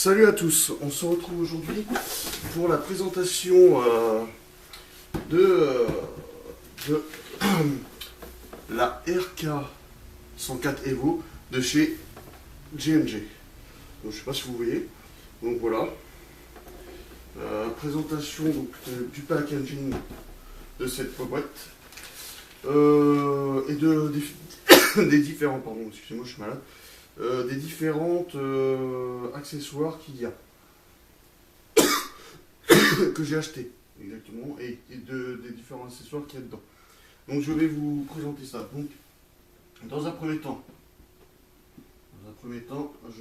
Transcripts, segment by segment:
Salut à tous, on se retrouve aujourd'hui pour la présentation de la RK 104 Evo de chez GMG. Donc, je sais pas si vous voyez, donc voilà, présentation donc, du packaging de cette boîte et des différents, pardon, excusez-moi, je suis malade. Des différentes accessoires qu'il y a que j'ai acheté exactement et des différents accessoires qu'il y a dedans. Donc je vais vous présenter ça. Donc dans un premier temps, je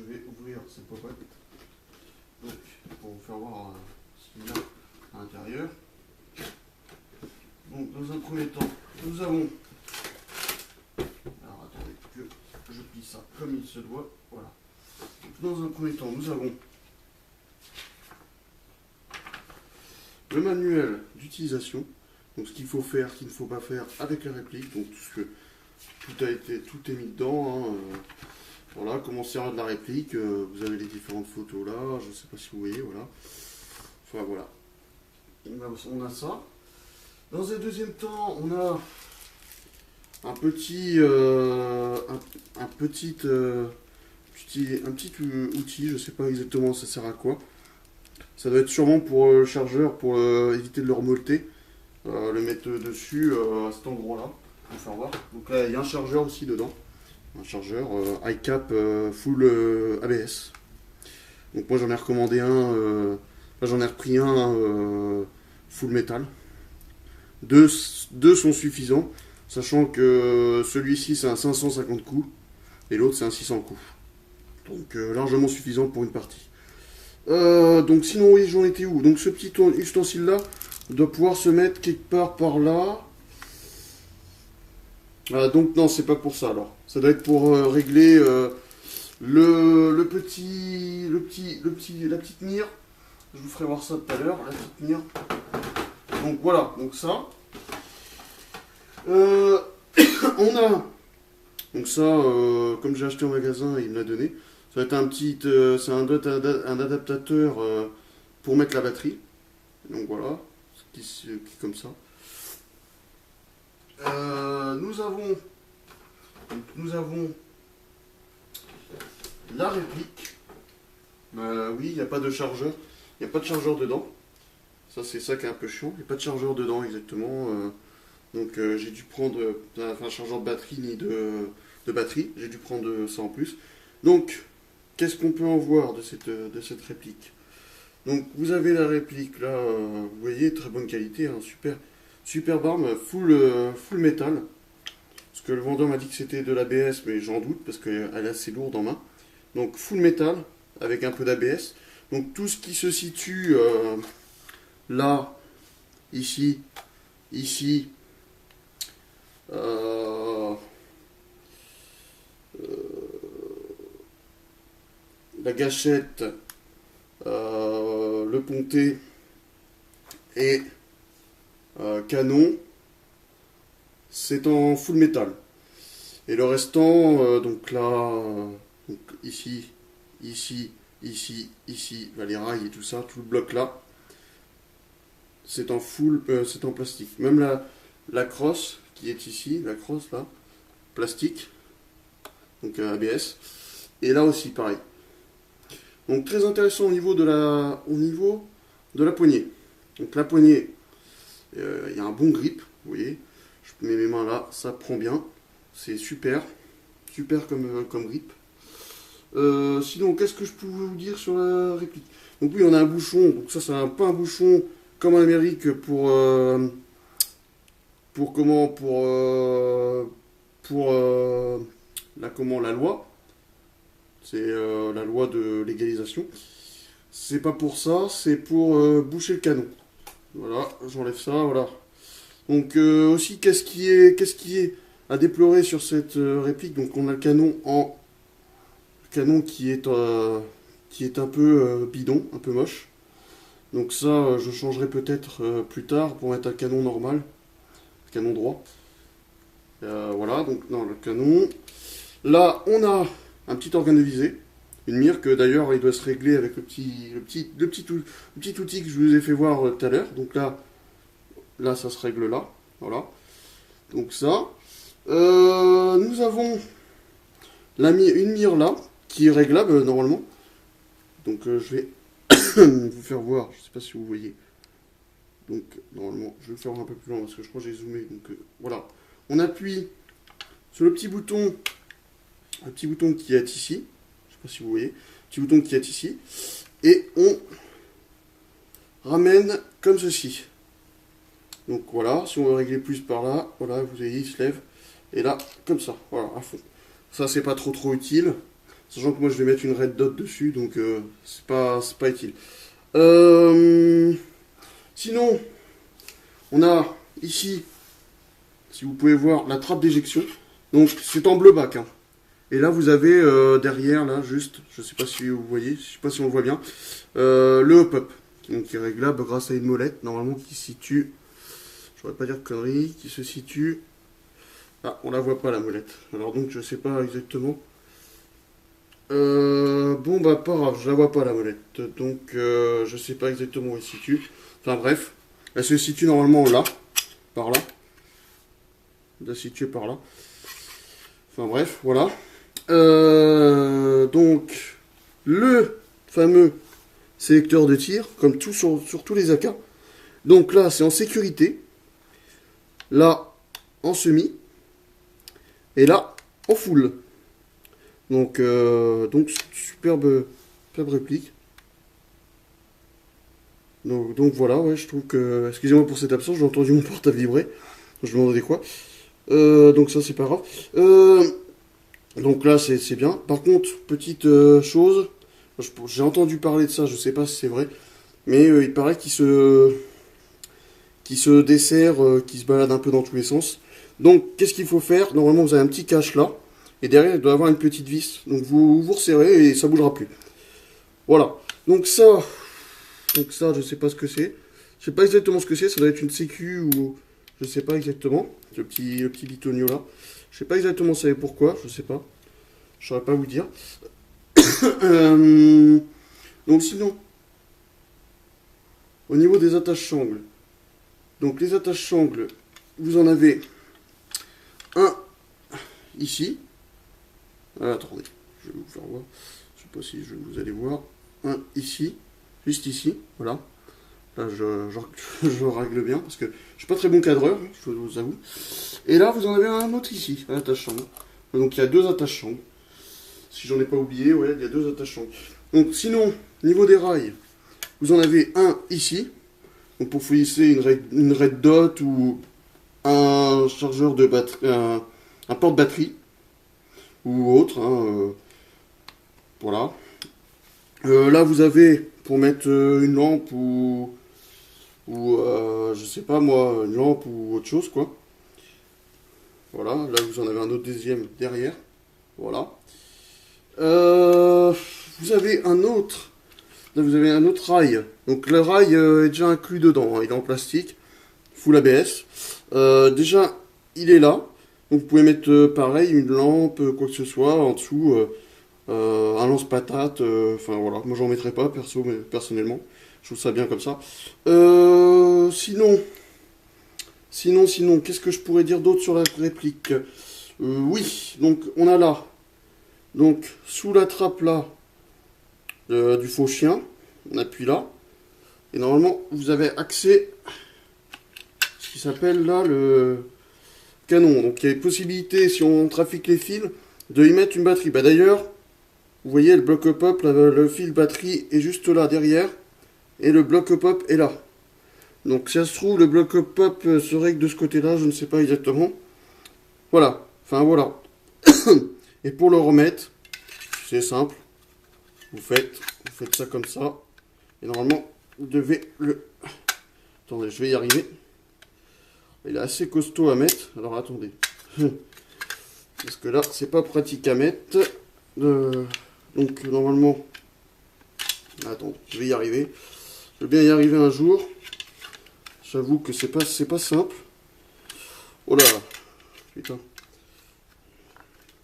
vais ouvrir cette boîte donc pour vous faire voir ce qu'il y a à l'intérieur. Donc dans un premier temps, nous avons, alors attendez que je plie ça comme il se doit, voilà. Dans un premier temps, nous avons le manuel d'utilisation, donc ce qu'il faut faire, ce qu'il ne faut pas faire avec la réplique, donc tout est mis dedans, hein, voilà, comment servir de la réplique, vous avez les différentes photos là, je ne sais pas si vous voyez, voilà. Enfin voilà, on a ça. Dans un deuxième temps, on a un petit outil, je sais pas exactement ça sert à quoi. Ça doit être sûrement pour le chargeur, pour éviter de le remolter, le mettre dessus à cet endroit-là, pour faire voir. Donc là il y a un chargeur aussi dedans, un chargeur iCap full ABS. Donc moi j'en ai recommandé un, j'en ai repris un full métal. Deux sont suffisants, sachant que celui-ci c'est un 550 coups et l'autre c'est un 600 coups. Donc largement suffisant pour une partie. Donc sinon oui, j'en étais où? Donc ce petit ustensile là doit pouvoir se mettre quelque part par là. Donc non, c'est pas pour ça alors. Ça doit être pour régler la petite mire. Je vous ferai voir ça tout à l'heure, la petite mire. Donc voilà, donc ça. On a, donc ça, comme j'ai acheté au magasin, il me l'a donné. Ça va être un petit, c'est un adaptateur pour mettre la batterie. Donc voilà, qui est comme ça. Nous avons la réplique. Oui, il n'y a pas de chargeur. Il n'y a pas de chargeur dedans. Ça, c'est ça qui est un peu chiant. Il n'y a pas de chargeur dedans exactement. Donc j'ai dû prendre un chargeur de batterie ni de batterie. J'ai dû prendre ça en plus. Donc, qu'est-ce qu'on peut en voir de cette réplique? Donc vous avez la réplique là, vous voyez, très bonne qualité, hein, super arme, full métal. Parce que le vendeur m'a dit que c'était de l'ABS, mais j'en doute parce qu'elle est assez lourde en main. Donc full métal avec un peu d'ABS. Donc tout ce qui se situe là, ici, la gâchette, le pontet et canon, c'est en full métal. Et le restant, donc là, donc ici, là, les rails et tout ça, tout le bloc là, c'est en c'est en plastique. Même la crosse qui est ici, la crosse là, plastique, donc ABS. Et là aussi pareil. Donc très intéressant au niveau de la poignée. Donc la poignée, il y a un bon grip, vous voyez. Je mets mes mains là, ça prend bien. C'est super comme grip. Sinon, qu'est-ce que je peux vous dire sur la réplique? Donc oui, on a un bouchon. Donc ça, c'est pas un bouchon comme en Amérique pour la loi. C'est la loi de légalisation. C'est pas pour ça, c'est pour boucher le canon. Voilà, j'enlève ça, voilà. Donc aussi, qu'est-ce qui est à déplorer sur cette réplique? Donc on a le canon qui est un peu bidon, un peu moche. Donc ça, je changerai peut-être plus tard pour mettre un canon normal, canon droit. Voilà, donc non, le canon. Là, on a un petit organe de visée. Une mire que d'ailleurs il doit se régler avec le petit outil que je vous ai fait voir tout à l'heure. Donc là ça se règle là. Voilà. Donc ça. Nous avons une mire là qui est réglable normalement. Donc je vais vous faire voir. Je sais pas si vous voyez. Donc normalement je vais le faire un peu plus loin parce que je crois que j'ai zoomé. Donc voilà. On appuie sur le petit bouton qui est ici. Je sais pas si vous voyez. Petit bouton qui est ici. Et on ramène comme ceci. Donc voilà, si on veut régler plus par là, voilà, vous voyez, il se lève. Et là, comme ça, voilà, à fond. Ça, c'est pas trop utile. Sachant que moi, je vais mettre une red dot dessus, donc c'est pas utile. Sinon, on a ici, si vous pouvez voir, la trappe d'éjection. Donc, c'est en bleu bac. Hein. Et là, vous avez derrière, là, juste, je sais pas si vous voyez, je sais pas si on le voit bien, le hop-up. Donc, qui est réglable grâce à une molette, normalement, qui se situe, je ne voudrais pas dire de conneries, qui se situe... Ah, on la voit pas, la molette. Alors donc, je sais pas exactement. Bon, bah, pas grave, je la vois pas, la molette. Donc, je sais pas exactement où elle se situe. Enfin, bref. Elle se situe normalement là. Par là. Elle doit se situer par là. Enfin, bref, voilà. Donc, le fameux sélecteur de tir, comme tout sur tous les AK. Donc là, c'est en sécurité. Là, en semi. Et là, en full. Donc superbe réplique. Donc voilà, ouais, je trouve que... Excusez-moi pour cette absence, j'ai entendu mon portable vibrer. Je me demandais quoi. Donc ça, c'est pas grave. Donc là, c'est bien. Par contre, petite chose, j'ai entendu parler de ça, je sais pas si c'est vrai, mais il paraît qu'il se dessert, qu'il se balade un peu dans tous les sens. Donc, qu'est-ce qu'il faut faire? Normalement, vous avez un petit cache là, et derrière, il doit avoir une petite vis. Donc, vous resserrez et ça bougera plus. Voilà. Donc ça, je sais pas ce que c'est. Je sais pas exactement ce que c'est. Ça doit être une sécu ou je sais pas exactement. Le petit bitonio là. Je sais pas exactement ça et pourquoi. Je sais pas. Je saurais pas vous dire. Donc sinon, au niveau des attaches sangles. Donc les attaches sangles, vous en avez un ici. Ah, attendez, je vais vous faire voir. Je sais pas si vous allez voir. Un ici, juste ici, voilà. Là, je règle bien parce que je suis pas très bon cadreur, je vous avoue. Et là, vous en avez un autre ici, un attache-sangle. Donc il y a deux attaches-sangles. Si j'en ai pas oublié, ouais, il y a deux attaches-sangles. Donc sinon, niveau des rails, vous en avez un ici. Donc pour fouiller une red dot ou un chargeur de batterie, un porte-batterie ou autre. Hein, voilà. Là vous avez pour mettre une lampe ou je sais pas moi, une lampe ou autre chose quoi. Voilà, là vous en avez un autre deuxième derrière. Voilà. Vous avez un autre. Là vous avez un autre rail. Donc le rail est déjà inclus dedans. Hein, il est en plastique. Full ABS. Déjà, il est là. Donc vous pouvez mettre pareil, une lampe, quoi que ce soit, en dessous. Un lance-patate. Enfin voilà, moi j'en mettrai pas mais personnellement. Je trouve ça bien comme ça. Sinon, qu'est-ce que je pourrais dire d'autre sur la réplique? Oui, donc on a là. Donc sous la trappe là du faux chien, on appuie là. Et normalement, vous avez accès à ce qui s'appelle là le canon. Donc il y a une possibilité, si on trafique les fils, de y mettre une batterie. Bah d'ailleurs, vous voyez le bloc pop, le fil batterie est juste là derrière. Et le bloc pop est là. Donc si ça se trouve, le bloc pop se règle de ce côté-là, je ne sais pas exactement. Voilà. Enfin voilà. Et pour le remettre, c'est simple. Vous faites ça comme ça. Et normalement, vous devez le... Attendez, je vais y arriver. Il est assez costaud à mettre. Alors attendez. Parce que là, c'est pas pratique à mettre. Donc normalement... Attendez, je vais y arriver. Je vais bien y arriver un jour. J'avoue que c'est pas simple. Oh là. Putain.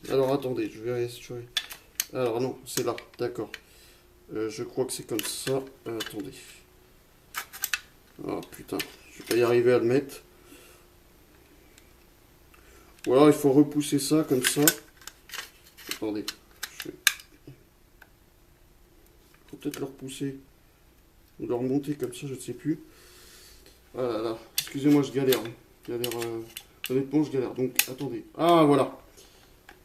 Alors attendez, je vais... Alors non, c'est là, d'accord. Je crois que c'est comme ça. Attendez. Oh putain, je vais pas y arriver à le mettre. Ou alors il faut repousser ça comme ça. Attendez. Faut peut-être le repousser. Ou le remonter comme ça, je ne sais plus. Ah là là, excusez-moi, je galère. Honnêtement, je galère. Donc, attendez. Ah, voilà.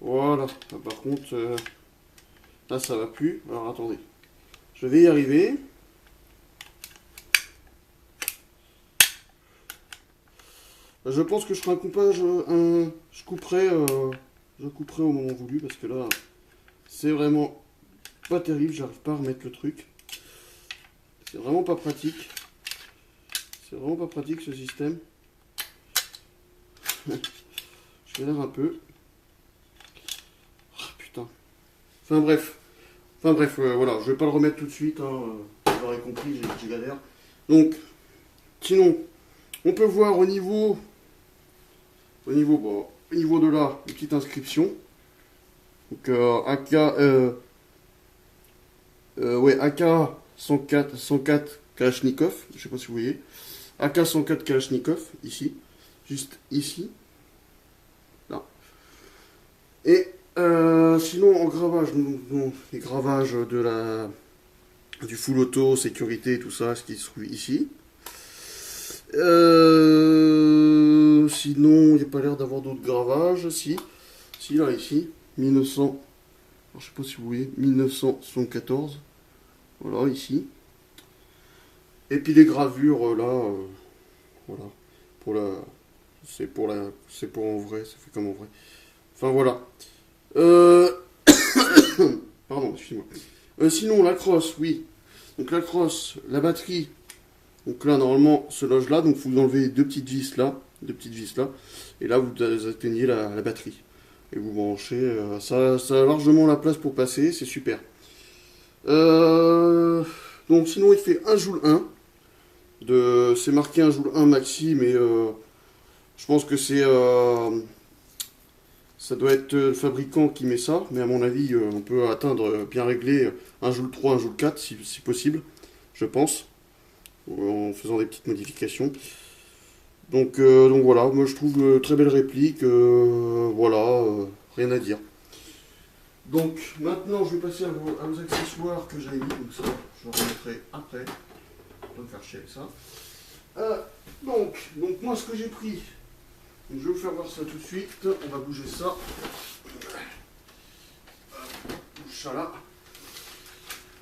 Voilà. Ah, par contre, là, ça va plus. Alors, attendez. Je vais y arriver. Je pense que je ferai un coupage. Je couperai au moment voulu parce que là, c'est vraiment pas terrible. J'arrive pas à remettre le truc. C'est vraiment pas pratique. C'est vraiment pas pratique ce système. Je galère un peu. Oh, putain. Enfin bref, voilà, je vais pas le remettre tout de suite, hein, vous l'aurez compris, j'ai galère. Donc, sinon, on peut voir au niveau de là, une petite inscription. Donc, AK 104 Kalachnikov, je sais pas si vous voyez. AK 104 Kalachnikov, ici, juste ici, là. Et sinon, en gravage, les gravages du full auto, sécurité, tout ça, ce qui se trouve ici. Sinon, il n'y a pas l'air d'avoir d'autres gravages. Si, là, ici, 1900, alors, je sais pas si vous voyez, 1974. Voilà, ici. Et puis les gravures, là, voilà. C'est pour en vrai, ça fait comme en vrai. Enfin, voilà. Pardon, excusez-moi. Sinon, la crosse, oui. Donc la crosse, la batterie. Donc là, normalement, se loge là. Donc vous enlevez deux petites vis là. Et là, vous atteignez la batterie. Et vous branchez. Ça a largement la place pour passer. C'est super. Donc sinon, il fait 1 joule 1. C'est marqué 1 joule 1 maxi. Mais je pense que ça doit être le fabricant qui met ça, mais à mon avis, on peut atteindre, bien régler, 1 joule 3, 1 joule 4, si possible, je pense, en faisant des petites modifications. Donc voilà, moi je trouve très belle réplique, voilà, rien à dire. Donc maintenant, je vais passer à vos accessoires que j'avais mis, donc ça, je remettrai après, je vais me faire chier avec ça. Donc moi, ce que j'ai pris, donc, je vais vous faire voir ça tout de suite. On va bouger ça. Bouge ça là.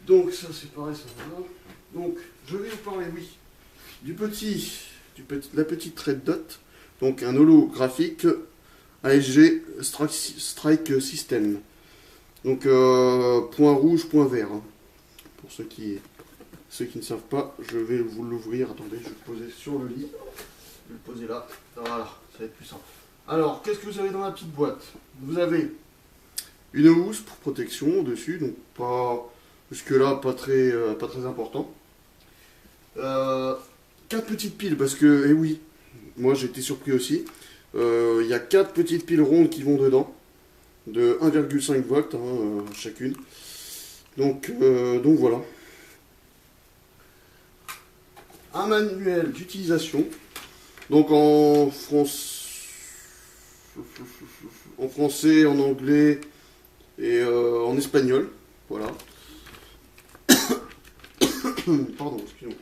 Donc ça c'est pareil, ça va là. Donc je vais vous parler, oui, la petite Red Dot. Donc un holographique ASG Strike System. Donc point rouge, point vert. Hein. Pour ceux qui ne savent pas, je vais vous l'ouvrir. Attendez, je vais le poser sur le lit. Je vais le poser là. Voilà. Ça va être plus simple. Alors, qu'est-ce que vous avez dans la petite boîte? Vous avez une housse pour protection dessus, donc pas jusque-là pas très important. 4 petites piles, parce que, eh oui, moi j'ai été surpris aussi. Il y a 4 petites piles rondes qui vont dedans, de 1,5 volts hein, chacune. Donc voilà. Un manuel d'utilisation. Donc en français, en anglais et en espagnol. Voilà. Pardon, excusez-moi.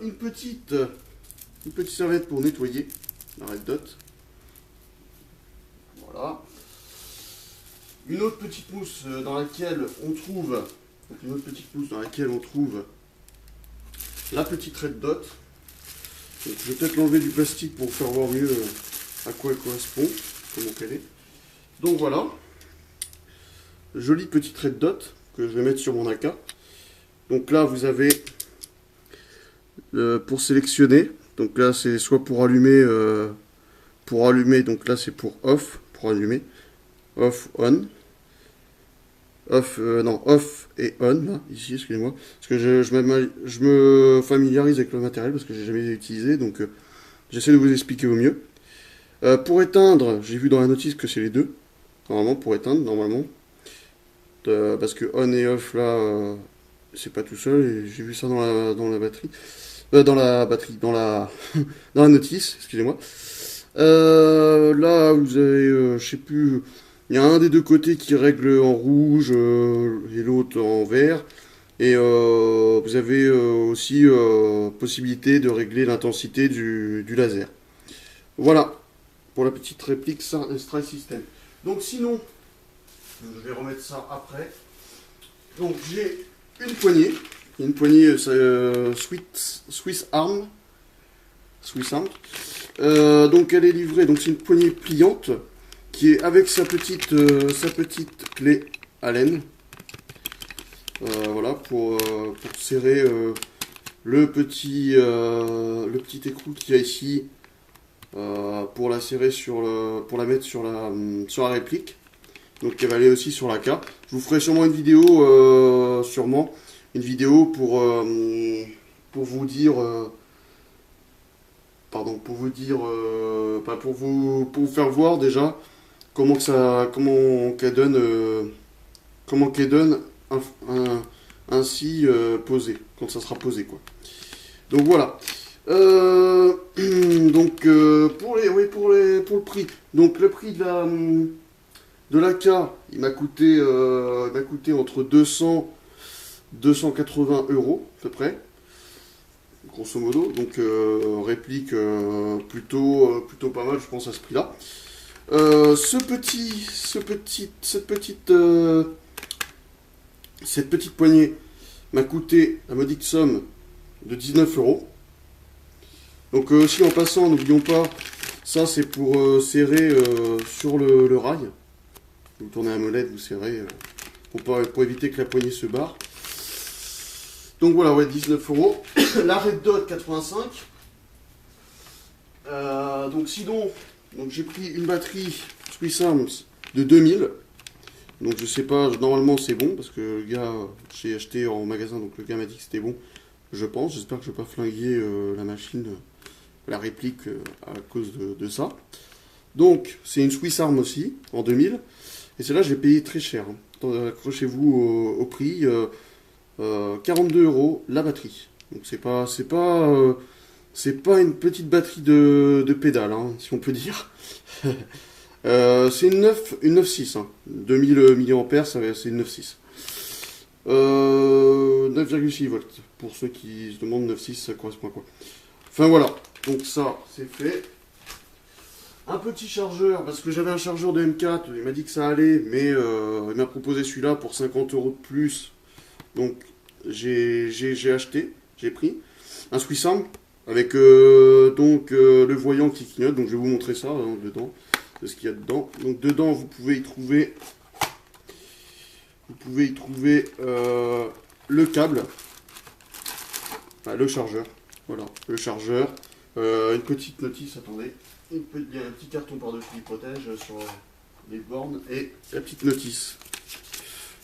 Une petite serviette pour nettoyer la Red Dot. Voilà. Une autre petite mousse dans laquelle on trouve la petite Red Dot. Donc, je vais peut-être l'enlever du plastique pour faire voir mieux à quoi elle correspond, comment qu'elle est. Donc voilà, jolie petite Red Dot que je vais mettre sur mon AK. Donc là vous avez pour sélectionner, donc là c'est soit pour allumer, donc là c'est pour off, pour allumer, off, on. Off et on, là, ici, excusez-moi. Parce que je me familiarise avec le matériel parce que j'ai jamais utilisé, donc j'essaie de vous expliquer au mieux. Pour éteindre, j'ai vu dans la notice que c'est les deux. Normalement, pour éteindre, normalement. parce que on et off là, c'est pas tout seul, et j'ai vu ça dans la batterie. Dans la batterie, dans la notice, excusez-moi. Là, vous avez, je sais plus, il y a un des deux côtés qui règle en rouge et l'autre en vert. Et vous avez aussi possibilité de régler l'intensité du laser. Voilà, pour la petite réplique Strike System. Donc sinon, je vais remettre ça après. Donc j'ai une poignée Swiss Arm. Donc elle est livrée, donc c'est une poignée pliante qui est avec sa petite clé Allen. Voilà, pour serrer le petit écrou qu'il y a ici, pour la serrer pour la mettre sur la réplique. Donc elle va aller aussi sur la K. Je vous ferai sûrement une vidéo, pour vous dire, pour vous faire voir déjà comment qu'elle donne ainsi posé, quand ça sera posé quoi. Donc voilà. Donc pour le prix. Donc le prix de la K, il m'a coûté entre 280 euros à peu près, grosso modo. Donc réplique plutôt pas mal, je pense, à ce prix-là. Cette petite poignée m'a coûté la modique somme de 19 euros. Donc si en passant, n'oublions pas, ça c'est pour serrer sur le rail. Vous tournez la molette, vous serrez pour éviter que la poignée se barre. Donc voilà, ouais, 19 euros. La Red Dot 85. Donc sinon, j'ai pris une batterie Swiss Arms de 2000. Donc je sais pas, normalement c'est bon, parce que le gars, j'ai acheté en magasin, donc le gars m'a dit que c'était bon, je pense. J'espère que je vais pas flinguer la machine, la réplique à cause de ça. Donc c'est une Swiss Arm aussi, en 2000. Et celle-là, j'ai payé très cher. Accrochez-vous au prix, 42 euros la batterie. Donc c'est pas une petite batterie de pédale, hein, si on peut dire. C'est une 9.6, hein. 2000 mAh, c'est une 9.6. 9,6 volts. Pour ceux qui se demandent 9.6, ça correspond à quoi. Enfin voilà, donc ça, c'est fait. Un petit chargeur, parce que j'avais un chargeur de M4, il m'a dit que ça allait, mais il m'a proposé celui-là pour 50 euros de plus. Donc j'ai pris un Swiss Arm avec le voyant qui clignote. Donc je vais vous montrer ça dedans, de ce qu'il y a dedans. Donc dedans vous pouvez y trouver le câble, enfin, le chargeur. Voilà, le chargeur. Une petite notice, attendez. Il y a un petit carton par-dessus qui protège sur les bornes et la petite notice.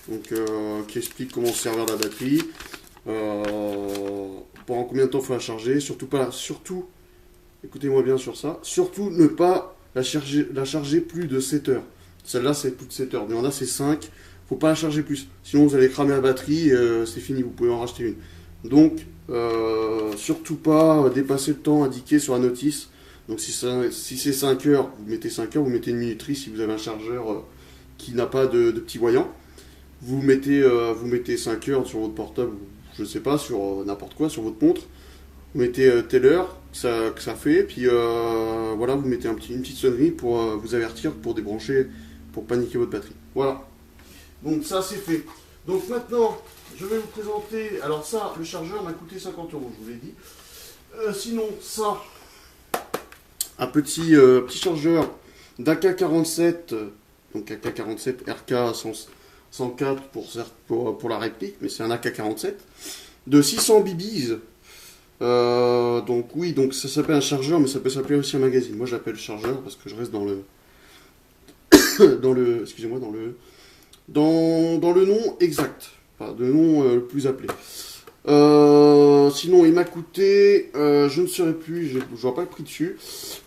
Donc qui explique comment se servir la batterie, pendant combien de temps il faut la charger, surtout, écoutez-moi bien sur ça, surtout ne pas la charger plus de 7 heures. Celle-là c'est plus de 7 heures, mais il y en a c'est 5, faut pas la charger plus, sinon vous allez cramer la batterie, c'est fini, vous pouvez en racheter une. Donc surtout pas dépasser le temps indiqué sur la notice. Donc si c'est 5 heures, vous mettez 5 heures, vous mettez une minuterie si vous avez un chargeur qui n'a pas de petit voyant. Vous mettez 5 heures sur votre portable, je sais pas, sur n'importe quoi, sur votre montre. Vous mettez telle heure que ça fait, puis voilà, vous mettez une petite sonnerie pour vous avertir, pour débrancher, pour paniquer votre batterie. Voilà. Donc ça c'est fait. Donc maintenant, je vais vous présenter. Alors ça, le chargeur m'a coûté 50 euros, je vous l'ai dit. Sinon, ça, un petit chargeur d'AK47, donc AK47 RK 104 pour la réplique, mais c'est un AK47 de 600 BBs. Donc oui, donc ça s'appelle un chargeur, mais ça peut s'appeler aussi un magazine. Moi, je l'appelle chargeur parce que je reste dans le excusez-moi, dans le nom exact, enfin, le nom le plus appelé. Sinon, il m'a coûté, je ne saurais plus, je vois pas le prix dessus,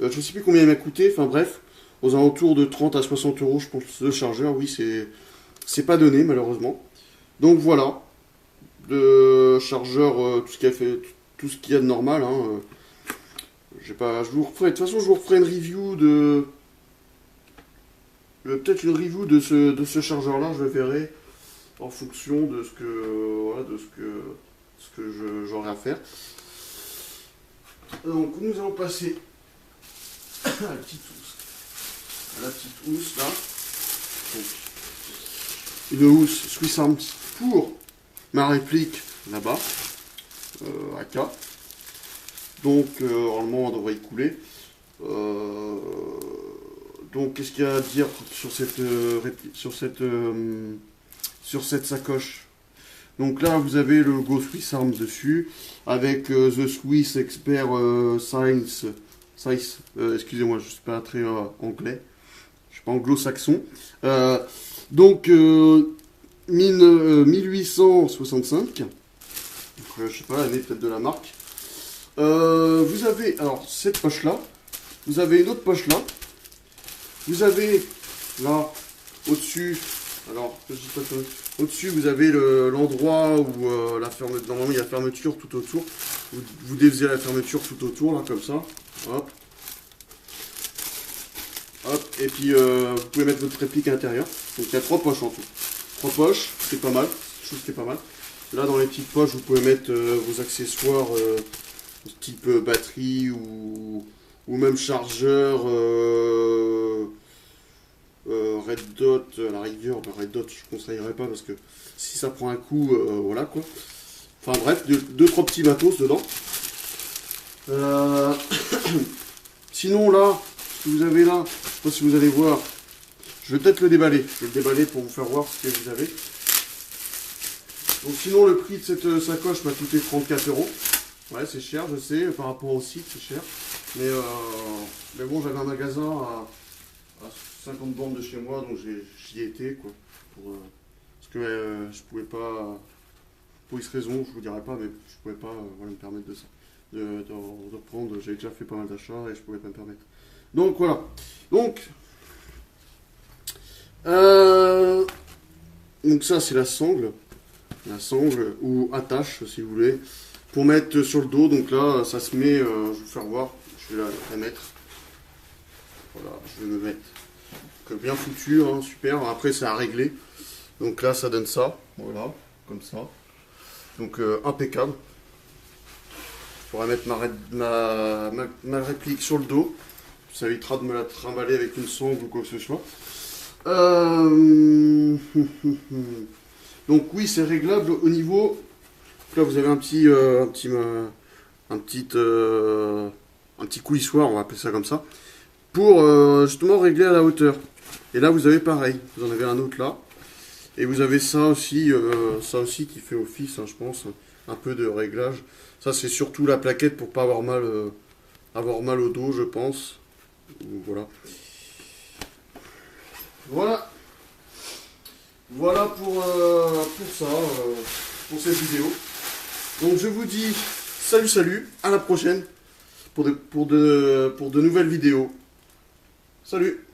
je ne sais plus combien il m'a coûté, enfin bref, aux alentours de 30 à 60 euros, je pense, le chargeur. Oui, c'est pas donné malheureusement. Donc voilà, le chargeur, tout ce qu'il y a de normal. Hein, j'ai pas, je vous referai, de toute façon, je vous referai une review de, peut-être une review de ce chargeur-là. Je le verrai en fonction de ce que, voilà, de ce que j'aurai à faire. Donc nous allons passer à la petite housse là. Donc, une housse Swiss Arms pour ma réplique là-bas, AK. Donc normalement on devrait y couler. Donc qu'est-ce qu'il y a à dire sur cette sacoche? Donc là vous avez le logo Swiss Arms dessus avec The Swiss Expert Science. Excusez-moi, je suis pas très anglais, je suis pas anglo-saxon. Donc 1865. Donc, je sais pas l'année peut-être de la marque. Vous avez alors cette poche là. Vous avez une autre poche là. Vous avez là au-dessus. Alors je dis pas au-dessus vous avez l'endroit où normalement il y a la fermeture tout autour. Vous défaisez la fermeture tout autour là comme ça. Hop. Hop. Et puis vous pouvez mettre votre réplique à l'intérieur. Donc il y a 3 poches en tout. 3 poches, c'est pas mal. Je trouve que c'est pas mal. Là dans les petites poches vous pouvez mettre vos accessoires type batterie ou même chargeur Red Dot à la rigueur. Red Dot je conseillerais pas parce que si ça prend un coup voilà quoi. Enfin bref, 2-3 petits matos dedans. Sinon là, ce que vous avez là, je sais pas si vous allez voir, je vais peut-être le déballer. Je vais le déballer pour vous faire voir ce que vous avez. Donc sinon le prix de cette sacoche m'a coûté 34 €. Ouais, c'est cher, je sais, par rapport au site, c'est cher. Mais bon, j'avais un magasin à 50 bornes de chez moi, donc j'y étais, quoi. Parce que je pouvais pas, pour X raison, je vous dirai pas, mais je pouvais pas voilà, me permettre de ça. De reprendre, j'avais déjà fait pas mal d'achats et je pouvais pas me permettre. Donc voilà. Donc ça, c'est la sangle ou attache, si vous voulez. Pour mettre sur le dos, donc là ça se met, je vais vous faire voir, je vais la mettre, voilà, je vais me mettre, bien foutu, hein, super, après c'est à régler, donc là ça donne ça, voilà, comme ça, donc impeccable, je pourrais mettre ma réplique sur le dos, ça évitera de me la trimballer avec une sangle ou quoi que ce soit. Donc oui, c'est réglable au niveau. Là, vous avez un petit coulissoir, on va appeler ça comme ça, pour justement régler à la hauteur. Et là, vous avez pareil, vous en avez un autre là, et vous avez ça aussi qui fait office, hein, je pense, un peu de réglage. Ça, c'est surtout la plaquette pour pas avoir mal au dos, je pense. Voilà. Voilà pour ça, pour cette vidéo. Donc je vous dis salut, à la prochaine pour de nouvelles vidéos. Salut!